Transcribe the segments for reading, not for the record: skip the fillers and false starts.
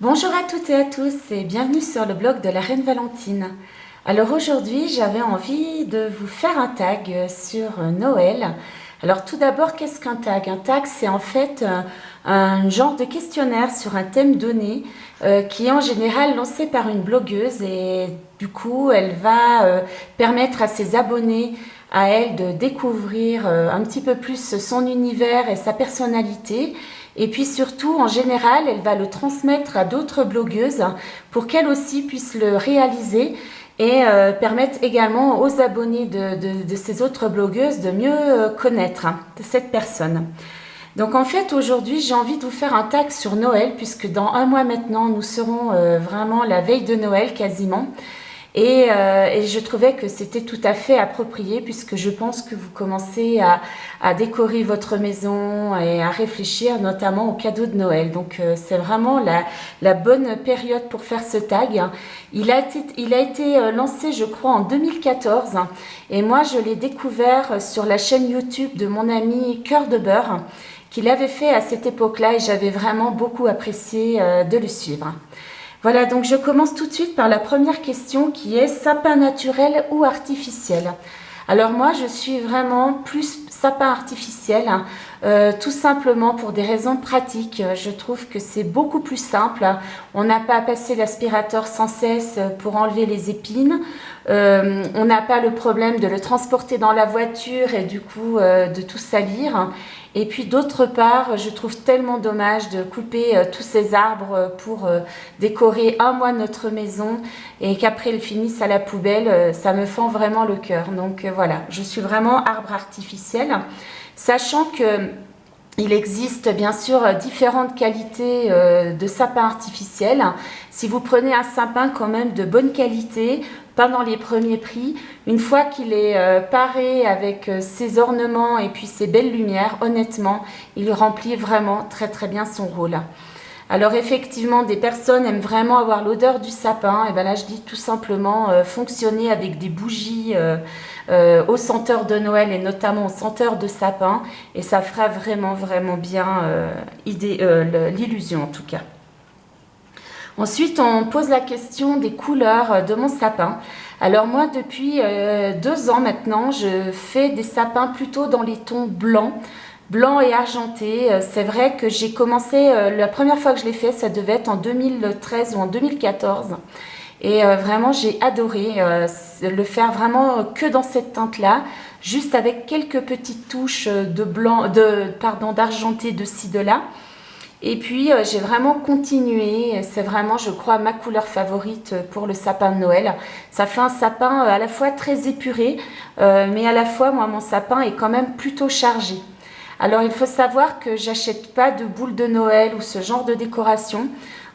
Bonjour à toutes et à tous et bienvenue sur le blog de la Reine Valentine. Alors aujourd'hui j'avais envie de vous faire un tag sur Noël. Alors tout d'abord, qu'est-ce qu'un tag? Un tag, c'est en fait un genre de questionnaire sur un thème donné qui est en général lancé par une blogueuse et du coup elle va permettre à ses abonnés à elle de découvrir un petit peu plus son univers et sa personnalité. Et puis surtout, en général, elle va le transmettre à d'autres blogueuses pour qu'elles aussi puissent le réaliser et permettre également aux abonnés de ces autres blogueuses de mieux connaître cette personne. Donc en fait, aujourd'hui, j'ai envie de vous faire un tag sur Noël puisque dans un mois maintenant, nous serons vraiment la veille de Noël quasiment. Et je trouvais que c'était tout à fait approprié puisque je pense que vous commencez à décorer votre maison et à réfléchir notamment aux cadeaux de Noël. Donc c'est vraiment la bonne période pour faire ce tag. Il a été lancé, je crois, en 2014 et moi je l'ai découvert sur la chaîne YouTube de mon ami Cœur de Beurre qui l'avait fait à cette époque-là et j'avais vraiment beaucoup apprécié de le suivre. Voilà, donc je commence tout de suite par la première question qui est sapin naturel ou artificiel. Alors moi, je suis vraiment plus sapin artificiel, tout simplement pour des raisons pratiques. Je trouve que c'est beaucoup plus simple. On n'a pas à passer l'aspirateur sans cesse pour enlever les épines. On n'a pas le problème de le transporter dans la voiture et du coup de tout salir. Et puis d'autre part, je trouve tellement dommage de couper tous ces arbres pour décorer un mois notre maison et qu'après ils finissent à la poubelle, ça me fend vraiment le cœur. Donc voilà, je suis vraiment arbre artificiel, sachant que il existe bien sûr différentes qualités de sapin artificiel. Si vous prenez un sapin quand même de bonne qualité, pas dans les premiers prix, une fois qu'il est paré avec ses ornements et puis ses belles lumières, honnêtement, il remplit vraiment très très bien son rôle. Alors effectivement, des personnes aiment vraiment avoir l'odeur du sapin. Et bien là, je dis tout simplement fonctionner avec des bougies aux senteurs de Noël et notamment aux senteurs de sapin. Et ça fera vraiment vraiment bien l'illusion en tout cas. Ensuite, on pose la question des couleurs de mon sapin. Alors moi, depuis 2 ans maintenant, je fais des sapins plutôt dans les tons blancs. Blanc et argenté. C'est vrai que j'ai commencé, la première fois que je l'ai fait, ça devait être en 2013 ou en 2014. Et vraiment, j'ai adoré le faire vraiment que dans cette teinte-là, juste avec quelques petites touches de blanc, d'argenté de ci, de là. Et puis, j'ai vraiment continué. C'est vraiment, je crois, ma couleur favorite pour le sapin de Noël. Ça fait un sapin à la fois très épuré, mais à la fois, moi, mon sapin est quand même plutôt chargé. Alors, il faut savoir que j'achète pas de boules de Noël ou ce genre de décoration.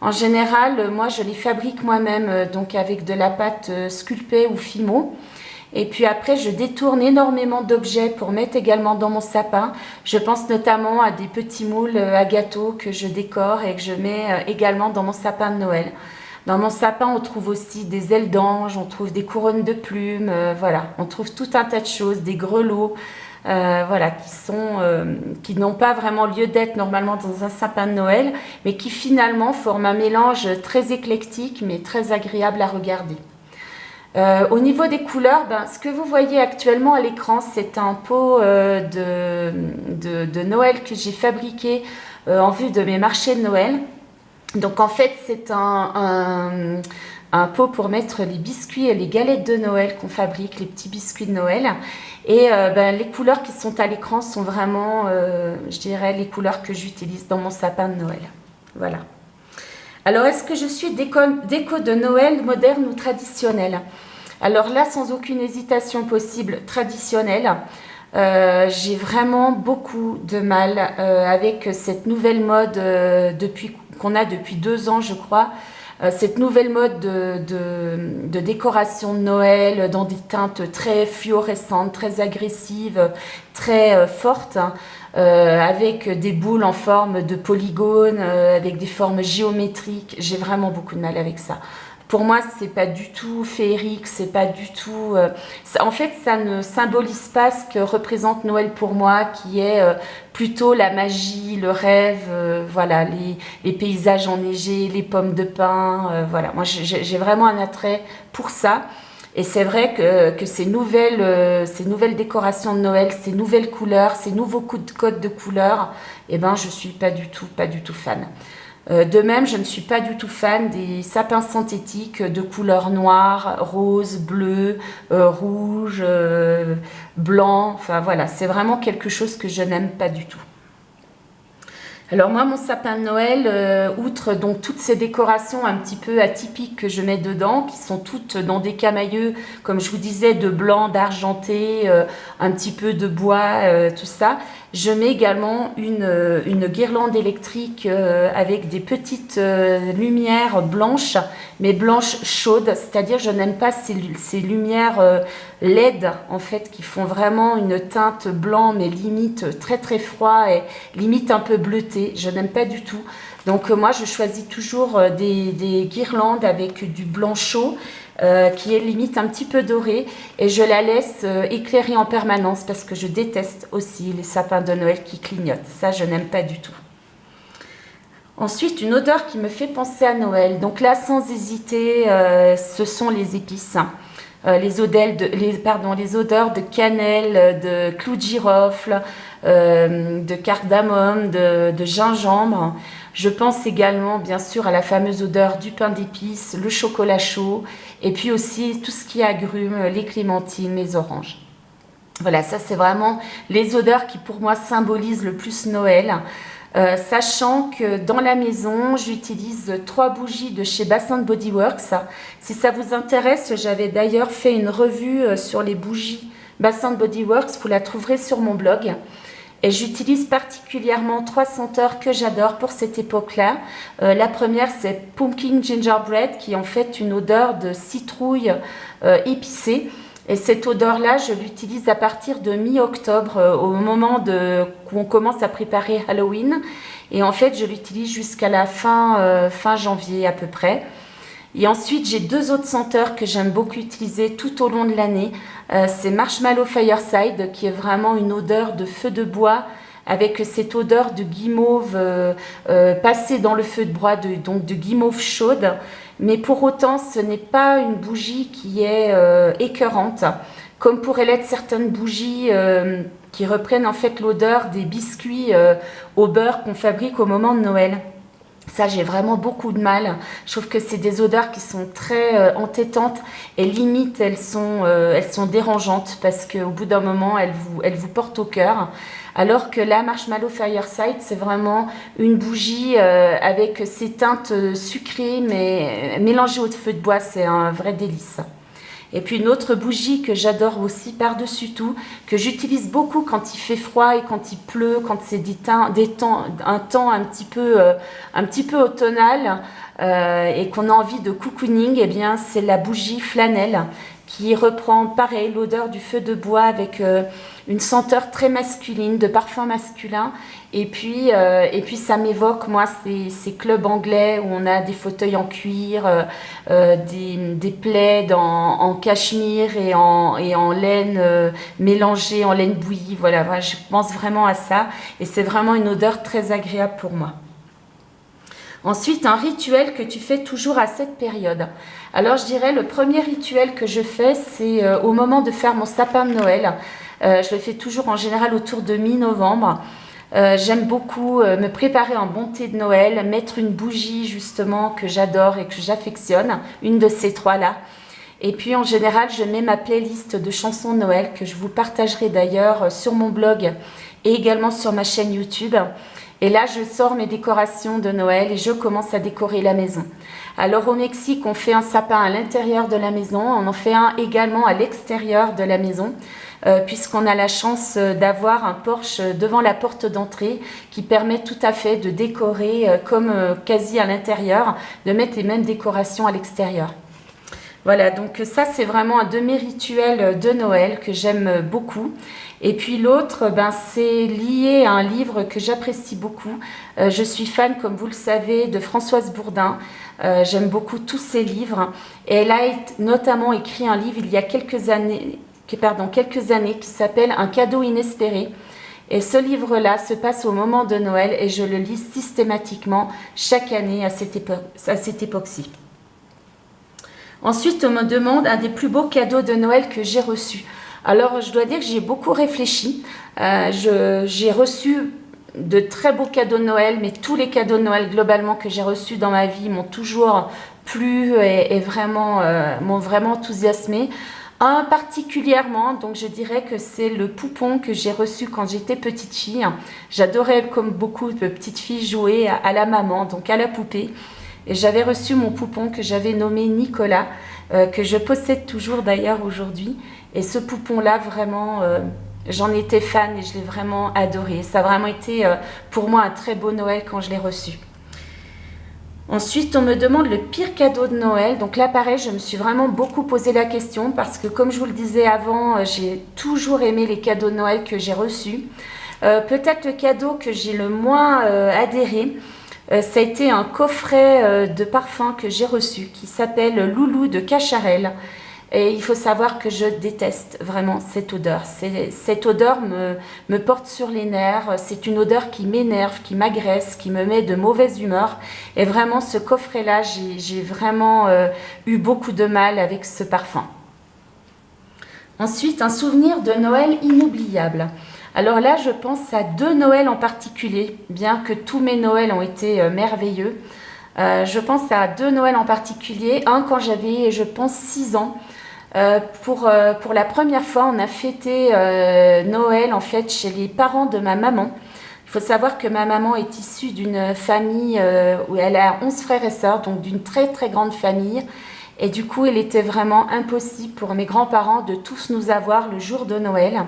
En général, moi, je les fabrique moi-même, donc avec de la pâte sculptée ou Fimo. Et puis après, je détourne énormément d'objets pour mettre également dans mon sapin. Je pense notamment à des petits moules à gâteaux que je décore et que je mets également dans mon sapin de Noël. Dans mon sapin, on trouve aussi des ailes d'ange, on trouve des couronnes de plumes, voilà. On trouve tout un tas de choses, des grelots, voilà, qui n'ont pas vraiment lieu d'être normalement dans un sapin de Noël, mais qui finalement forment un mélange très éclectique, mais très agréable à regarder. Au niveau des couleurs, ce que vous voyez actuellement à l'écran, c'est un pot de Noël que j'ai fabriqué en vue de mes marchés de Noël. Donc en fait, c'est un pot pour mettre les biscuits et les galettes de Noël qu'on fabrique, les petits biscuits de Noël. Et les couleurs qui sont à l'écran sont vraiment, je dirais, les couleurs que j'utilise dans mon sapin de Noël. Voilà. Alors, est-ce que je suis déco de Noël moderne ou traditionnelle? Alors là, sans aucune hésitation possible, traditionnelle. J'ai vraiment beaucoup de mal avec cette nouvelle mode qu'on a depuis 2 ans, je crois. Cette nouvelle mode de décoration de Noël dans des teintes très fluorescentes, très agressives, très fortes, avec des boules en forme de polygones, avec des formes géométriques. J'ai vraiment beaucoup de mal avec ça. Pour moi, c'est pas du tout féerique, c'est pas du tout... en fait, ça ne symbolise pas ce que représente Noël pour moi, qui est plutôt la magie, le rêve, voilà, les paysages enneigés, les pommes de pin, voilà. Moi, j'ai vraiment un attrait pour ça. Et c'est vrai que ces nouvelles décorations de Noël, ces nouvelles couleurs, ces nouveaux codes de couleurs, eh ben, je suis pas du tout fan. De même, je ne suis pas du tout fan des sapins synthétiques de couleurs noires, rose, bleu, rouge, blanc. Enfin voilà, c'est vraiment quelque chose que je n'aime pas du tout. Alors moi, mon sapin de Noël, outre donc toutes ces décorations un petit peu atypiques que je mets dedans, qui sont toutes dans des camailleux, comme je vous disais, de blanc, d'argenté, un petit peu de bois, tout ça, je mets également une guirlande électrique avec des petites lumières blanches, mais blanches chaudes, c'est-à-dire je n'aime pas ces lumières LED en fait qui font vraiment une teinte blanc mais limite très froid et limite un peu bleuté, je n'aime pas du tout. Donc moi je choisis toujours des guirlandes avec du blanc chaud qui est limite un petit peu doré et je la laisse éclairer en permanence parce que je déteste aussi les sapins de Noël qui clignotent, ça je n'aime pas du tout. Ensuite, une odeur qui me fait penser à Noël, donc là sans hésiter, ce sont les épices. Les odeurs de cannelle, de clou de girofle, de cardamome, de gingembre. Je pense également bien sûr à la fameuse odeur du pain d'épices, le chocolat chaud et puis aussi tout ce qui est agrumes, les clémentines, les oranges. Voilà, ça c'est vraiment les odeurs qui pour moi symbolisent le plus Noël. Sachant que dans la maison, j'utilise 3 bougies de chez Bath & Body Works. Si ça vous intéresse, j'avais d'ailleurs fait une revue sur les bougies Bath & Body Works, vous la trouverez sur mon blog. Et j'utilise particulièrement 3 senteurs que j'adore pour cette époque-là. La première, c'est Pumpkin Gingerbread, qui est en fait une odeur de citrouille épicée. Et cette odeur-là, je l'utilise à partir de mi-octobre, au moment où on commence à préparer Halloween. Et en fait, je l'utilise jusqu'à la fin janvier à peu près. Et ensuite, j'ai 2 autres senteurs que j'aime beaucoup utiliser tout au long de l'année. C'est Marshmallow Fireside, qui est vraiment une odeur de feu de bois, avec cette odeur de guimauve passée dans le feu de bois, donc de guimauve chaude. Mais pour autant, ce n'est pas une bougie qui est écœurante, comme pourraient l'être certaines bougies qui reprennent en fait l'odeur des biscuits au beurre qu'on fabrique au moment de Noël. Ça, j'ai vraiment beaucoup de mal. Je trouve que c'est des odeurs qui sont très entêtantes et limite, elles sont dérangeantes parce qu'au bout d'un moment, elles vous portent au cœur. Alors que la Marshmallow Fireside, c'est vraiment une bougie avec ses teintes sucrées mais mélangées au feu de bois. C'est un vrai délice. Et puis une autre bougie que j'adore aussi par-dessus tout, que j'utilise beaucoup quand il fait froid et quand il pleut, quand c'est un temps un petit peu automnal et qu'on a envie de cocooning, eh bien c'est la bougie flanelle qui reprend pareil l'odeur du feu de bois avec une senteur très masculine, de parfum masculin. Et puis ça m'évoque, moi, ces clubs anglais où on a des fauteuils en cuir, des plaids en cachemire et en laine mélangée, en laine bouillie. Voilà, je pense vraiment à ça. Et c'est vraiment une odeur très agréable pour moi. Ensuite, un rituel que tu fais toujours à cette période. Alors, je dirais le premier rituel que je fais, c'est au moment de faire mon sapin de Noël. Je le fais toujours en général autour de mi-novembre. J'aime beaucoup me préparer un bon thé de Noël, mettre une bougie justement que j'adore et que j'affectionne, une de ces 3-là. Et puis en général, je mets ma playlist de chansons de Noël que je vous partagerai d'ailleurs sur mon blog et également sur ma chaîne YouTube. Et là, je sors mes décorations de Noël et je commence à décorer la maison. Alors au Mexique, on fait un sapin à l'intérieur de la maison, on en fait un également à l'extérieur de la maison. Puisqu'on a la chance d'avoir un porche devant la porte d'entrée qui permet tout à fait de décorer comme quasi à l'intérieur, de mettre les mêmes décorations à l'extérieur. Voilà, donc ça c'est vraiment un de mes rituels de Noël que j'aime beaucoup. Et puis l'autre, ben, c'est lié à un livre que j'apprécie beaucoup. Je suis fan, comme vous le savez, de Françoise Bourdin. J'aime beaucoup tous ses livres. Et elle a notamment écrit un livre il y a quelques années qui s'appelle Un cadeau inespéré. Et ce livre-là se passe au moment de Noël et je le lis systématiquement chaque année à cette époque-ci. Ensuite, on me demande un des plus beaux cadeaux de Noël que j'ai reçu. Alors, je dois dire que j'y ai beaucoup réfléchi. J'ai reçu de très beaux cadeaux de Noël, mais tous les cadeaux de Noël globalement que j'ai reçus dans ma vie m'ont toujours plu et vraiment, m'ont vraiment enthousiasmé. Un particulièrement, donc je dirais que c'est le poupon que j'ai reçu quand j'étais petite fille. J'adorais, comme beaucoup de petites filles, jouer à la maman, donc à la poupée. Et j'avais reçu mon poupon que j'avais nommé Nicolas, que je possède toujours d'ailleurs aujourd'hui. Et ce poupon-là, vraiment, j'en étais fan et je l'ai vraiment adoré. Ça a vraiment été pour moi un très beau Noël quand je l'ai reçu. Ensuite, on me demande le pire cadeau de Noël. Donc là, pareil, je me suis vraiment beaucoup posé la question parce que, comme je vous le disais avant, j'ai toujours aimé les cadeaux de Noël que j'ai reçus. Peut-être le cadeau que j'ai le moins adhéré, ça a été un coffret de parfum que j'ai reçu qui s'appelle Loulou de Cacharel. Et il faut savoir que je déteste vraiment cette odeur. Cette odeur me porte sur les nerfs. C'est une odeur qui m'énerve, qui m'agresse, qui me met de mauvaise humeur. Et vraiment, ce coffret-là, j'ai vraiment eu beaucoup de mal avec ce parfum. Ensuite, un souvenir de Noël inoubliable. Alors là, je pense à 2 Noëls en particulier, bien que tous mes Noëls ont été merveilleux. Je pense à 2 Noëls en particulier. Un quand j'avais, je pense, 6 ans. Pour la première fois, on a fêté Noël en fait chez les parents de ma maman. Il faut savoir que ma maman est issue d'une famille où elle a 11 frères et sœurs, donc d'une très très grande famille. Et du coup, il était vraiment impossible pour mes grands-parents de tous nous avoir le jour de Noël.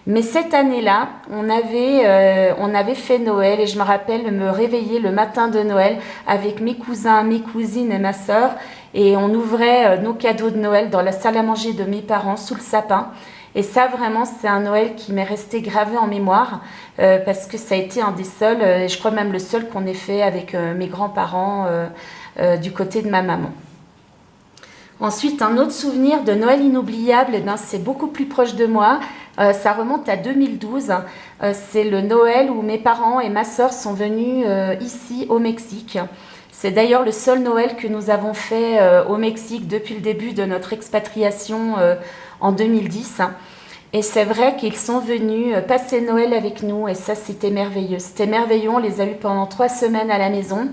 Mais cette année-là, on avait fait Noël et je me rappelle me réveiller le matin de Noël avec mes cousins, mes cousines et ma sœur. Et on ouvrait nos cadeaux de Noël dans la salle à manger de mes parents, sous le sapin. Et ça, vraiment, c'est un Noël qui m'est resté gravé en mémoire parce que ça a été un des seuls, et je crois même le seul qu'on ait fait avec mes grands-parents du côté de ma maman. Ensuite, un autre souvenir de Noël inoubliable, eh bien, c'est beaucoup plus proche de moi. Ça remonte à 2012. C'est le Noël où mes parents et ma sœur sont venus ici au Mexique. C'est d'ailleurs le seul Noël que nous avons fait au Mexique depuis le début de notre expatriation en 2010. Et c'est vrai qu'ils sont venus passer Noël avec nous et ça, c'était merveilleux. C'était merveilleux, on les a eus pendant 3 semaines à la maison.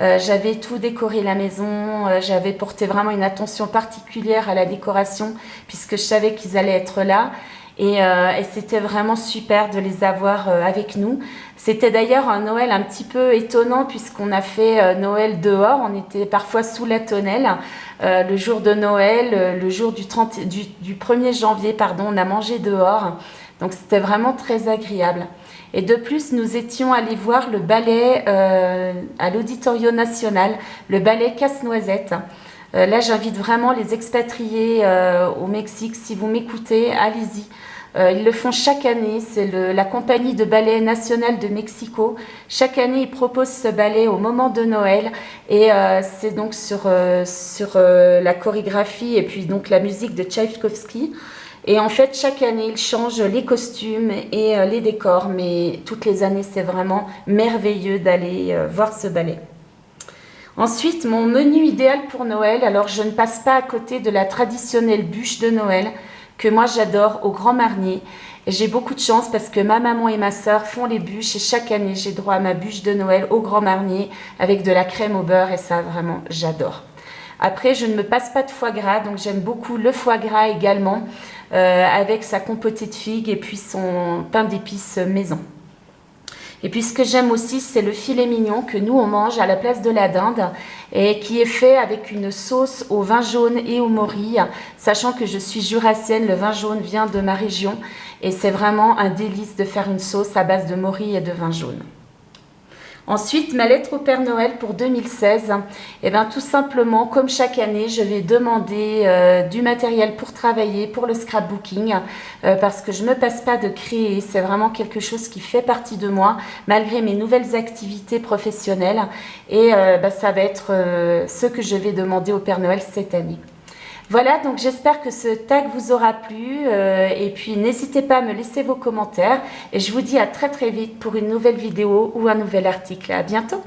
J'avais tout décoré la maison, j'avais porté vraiment une attention particulière à la décoration puisque je savais qu'ils allaient être là. Et c'était vraiment super de les avoir avec nous. C'était d'ailleurs un Noël un petit peu étonnant puisqu'on a fait Noël dehors. On était parfois sous la tonnelle. Le jour de Noël, le jour du 1er janvier, pardon, on a mangé dehors. Donc c'était vraiment très agréable. Et de plus, nous étions allés voir le ballet à l'Auditorio National, le ballet Casse-Noisette. Là, j'invite vraiment les expatriés au Mexique. Si vous m'écoutez, allez-y. Ils le font chaque année, c'est la compagnie de ballet national de Mexico. Chaque année, ils proposent ce ballet au moment de Noël et c'est donc sur la chorégraphie et puis donc la musique de Tchaïkovski. Et en fait, chaque année, ils changent les costumes et les décors, mais toutes les années, c'est vraiment merveilleux d'aller voir ce ballet. Ensuite, mon menu idéal pour Noël, alors je ne passe pas à côté de la traditionnelle bûche de Noël, que moi j'adore au Grand Marnier. J'ai beaucoup de chance parce que ma maman et ma sœur font les bûches et chaque année j'ai droit à ma bûche de Noël au Grand Marnier avec de la crème au beurre et ça vraiment j'adore. Après je ne me passe pas de foie gras donc j'aime beaucoup le foie gras également avec sa compotée de figues et puis son pain d'épices maison. Et puis ce que j'aime aussi, c'est le filet mignon que nous on mange à la place de la dinde et qui est fait avec une sauce au vin jaune et au mori, sachant que je suis jurassienne, le vin jaune vient de ma région et c'est vraiment un délice de faire une sauce à base de mori et de vin jaune. Ensuite, ma lettre au Père Noël pour 2016. Et bien, tout simplement, comme chaque année, je vais demander du matériel pour travailler, pour le scrapbooking, parce que je ne me passe pas de créer. C'est vraiment quelque chose qui fait partie de moi, malgré mes nouvelles activités professionnelles. Et ça va être ce que je vais demander au Père Noël cette année. Voilà, donc j'espère que ce tag vous aura plu et puis n'hésitez pas à me laisser vos commentaires et je vous dis à très très vite pour une nouvelle vidéo ou un nouvel article. À bientôt!